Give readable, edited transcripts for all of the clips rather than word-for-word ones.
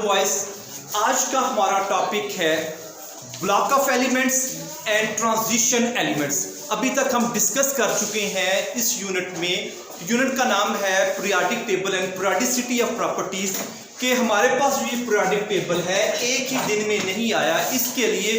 Boys, आज का हमारा टॉपिक है block of elements and transition elements. अभी तक हम डिस्कस कर चुके हैं इस यूनिट में। यूनिट का नाम है periodic table and periodicity of properties. कि हमारे पास जो ये पीरियोडिक टेबल है एक ही दिन में नहीं आया, इसके लिए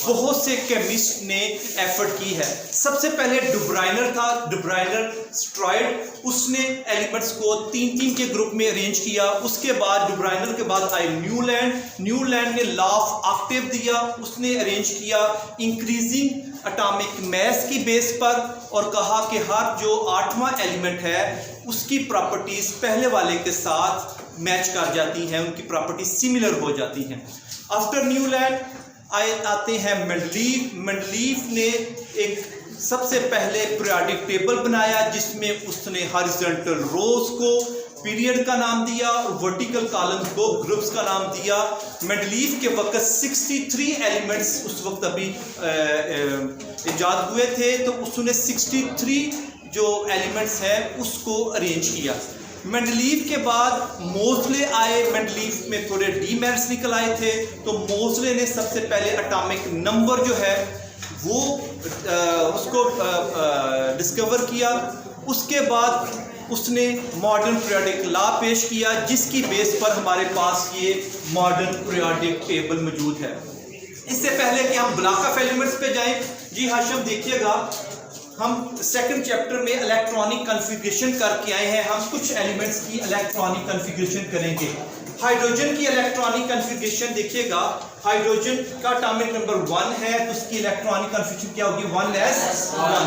बहुत से केमिस्ट ने एफर्ट की है। सबसे पहले डुब्राइनर था, डुब्राइनर स्ट्रॉयड, उसने एलिमेंट्स को तीन तीन के ग्रुप में अरेंज किया। उसके बाद डुब्राइनर के बाद आए न्यूलैंड। न्यूलैंड ने लॉ ऑफ ऑक्टेव दिया, उसने अरेंज किया इंक्रीजिंग एटॉमिक मास की बेस पर और कहा कि हर जो 8वां एलिमेंट है उसकी प्रॉपर्टीज पहले वाले के साथ मैच कर जाती हैं, उनकी प्रॉपर्टीज सिमिलर हो जाती हैं। आफ्टर न्यूलैंड आते हैं मेंडलीव। मेंडलीव ने एक सबसे पहले पीरियोडिक टेबल बनाया जिसमें उसने हॉरिजॉन्टल रोज को पीरियड का नाम दिया और वर्टिकल कॉलम्स को ग्रुप्स का नाम दिया। मेंडलीव के वक्त 63 एलिमेंट्स उस वक्त अभी इजाद हुए थे, तो उसने 63 जो एलिमेंट्स हैं उसको अरेंज किया। मेंडलीव के बाद मोज़ले आए। मेंडलीव में थोड़े डीमेरिट्स निकल आए थे, तो मोज़ले ने सबसे पहले एटॉमिक नंबर जो है वो उसको डिस्कवर किया। उसके बाद उसने मॉडर्न पीरियोडिक लॉ पेश किया जिसकी बेस पर हमारे पास ये मॉडर्न पीरियोडिक टेबल मौजूद है। इससे पहले कि हम ब्लॉक ऑफ एलिमेंट्स पे जाएं, जी हाशिम देखिएगा, हम सेकंड चैप्टर में इलेक्ट्रॉनिक कॉन्फ़िगरेशन करके आए हैं। हम कुछ एलिमेंट्स की इलेक्ट्रॉनिक कॉन्फ़िगरेशन करेंगे। हाइड्रोजन की इलेक्ट्रॉनिक कॉन्फ़िगरेशन देखिएगा, हाइड्रोजन का एटॉमिक नंबर 1 है तो उसकी इलेक्ट्रॉनिक कॉन्फ़िगरेशन क्या होगी? 1s1।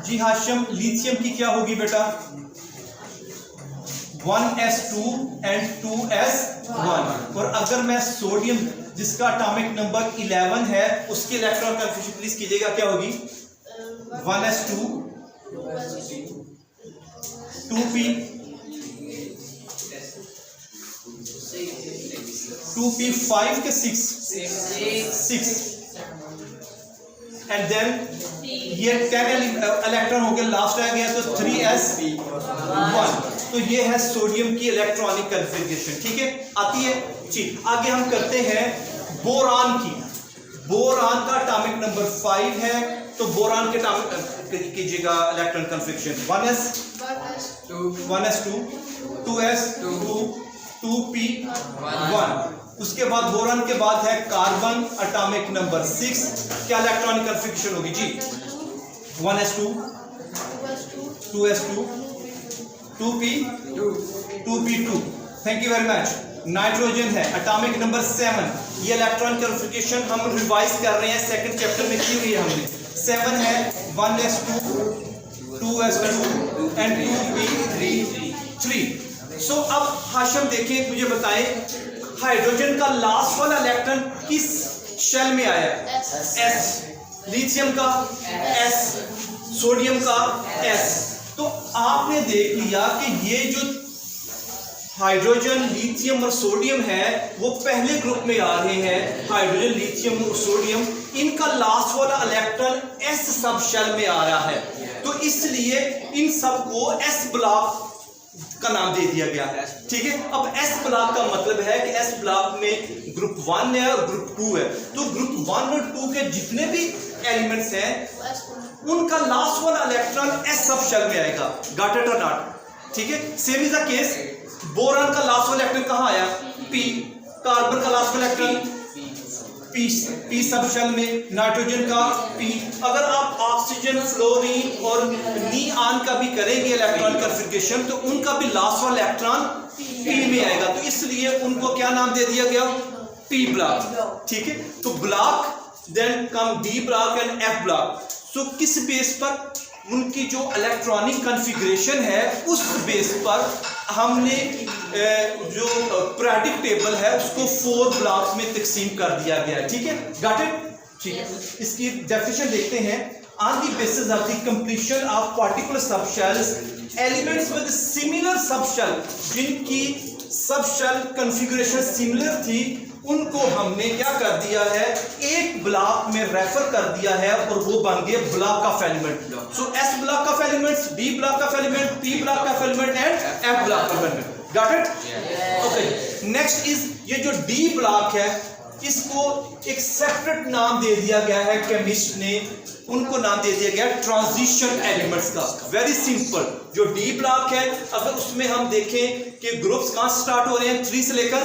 जी हाशिम, लिथियम की क्या होगी बेटा? 1s2 and 2s1। और अगर मैं सोडियम जिसका एटॉमिक नंबर 11 है उसकी इलेक्ट्रॉनिक कॉन्फ़िगरेशन प्लीज कीजिएगा, क्या होगी? 1s2 2p 5 के 6 एंड देन ये 10 इलेक्ट्रॉन हो गया, लास्ट आ गया तो 3s1। तो ये है सोडियम की इलेक्ट्रॉनिक कॉन्फ़िगरेशन। ठीक है, आती है जी। आगे हम करते हैं बोरान की। बोरान का एटॉमिक नंबर 5 है, तो बोरान के कीजिएगा electronic configuration 1s2 2s2 2p1। उसके बाद बोरान के बाद है कार्बन एटॉमिक नंबर 6। क्या इलेक्ट्रॉनिक कॉन्फ़िगरेशन होगी जी? 1s2 2s2 2p2। Thank you very much. Nitrogen है एटॉमिक नंबर 7। ये इलेक्ट्रॉनिक कॉन्फ़िगरेशन हम रिवाइज कर रहे हैं, सेकंड चैप्टर में की हुई है हमने। 7 है 1s2 2s2 एंड 2p3। सो अब हाशिम देखिए, मुझे बताएं हाइड्रोजन का लास्ट वाला इलेक्ट्रॉन किस शेल में आया? s। लिथियम का s, सोडियम का s। तो आपने देख लिया कि ये जो हाइड्रोजन, लिथियम और सोडियम है वो पहले ग्रुप में आ रहे हैं। हाइड्रोजन, लिथियम और सोडियम, इनका लास्ट वाला इलेक्ट्रॉन s सब शेल में आ रहा है, तो इसलिए इन सब को s ब्लॉक का नाम दे दिया गया है। ठीक है, अब s ब्लॉक का मतलब है कि s ब्लॉक में ग्रुप 1 है और ग्रुप 2 है, तो ग्रुप 1 और 2 के जितने भी एलिमेंट्स हैं उनका लास्ट वाला इलेक्ट्रॉन s सब शेल में आएगा। गॉट इट और नॉट? ठीक है, same is the case. Boron का लास्ट वाला इलेक्ट्रॉन कहाँ आया? p। कार्बन का लास्ट वाला इलेक्ट्रॉन p सब शेल में। नाइट्रोजन का p। अगर आप ऑक्सीजन, फ्लोरीन और निऑन का भी करेंगे इलेक्ट्रॉनिक कॉन्फ़िगरेशन तो उनका भी लास्ट वाला इलेक्ट्रॉन p में आएगा, तो इसलिए उनको क्या नाम दे दिया गया? p block. ठीक है, तो block then come d block and f block. So किस बेस पर? उनकी जो इलेक्ट्रॉनिक कॉन्फ़िगरेशन है उस बेस पर हमने जो पीरियोडिक टेबल है उसको 4 ब्लॉक्स में तकसीम कर दिया गया है। ठीक है, गॉट इट? ठीक है, इसकी डेफिनेशन देखते हैं। On the basis of the completion of particular subshells, elements with similar subshell, जिनकी सबशेल कॉन्फ़िगरेशन सिमिलर थी, उनको हमने क्या कर दिया है? एक ब्लॉक में रेफर कर दिया है और वो बन गए block of element. So S block of elements, D block of element, P block of element and F block of element. Got it? Okay, next is ये जो डी ब्लॉक है, इसको एक सेपरेट नाम दे दिया गया है केमिस्ट ने, उनको नाम दे दिया गया ट्रांजिशन एलिमेंट्स का। वेरी सिंपल, जो डी ब्लॉक है अगर उसमें हम देखें कि ग्रुप्स कहाँ स्टार्ट हो रहे हैं 3 से लेकर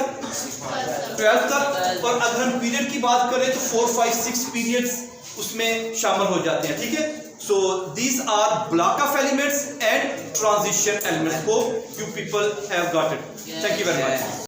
12 तक, और अगर हम पीरियड की बात करें तो 4, 5, 6 पीरियड्स उसमें शामिल हो जाते हैं, ठीक है। So these R block of elements and transition elements. Hope you people have got it. Thank you very much.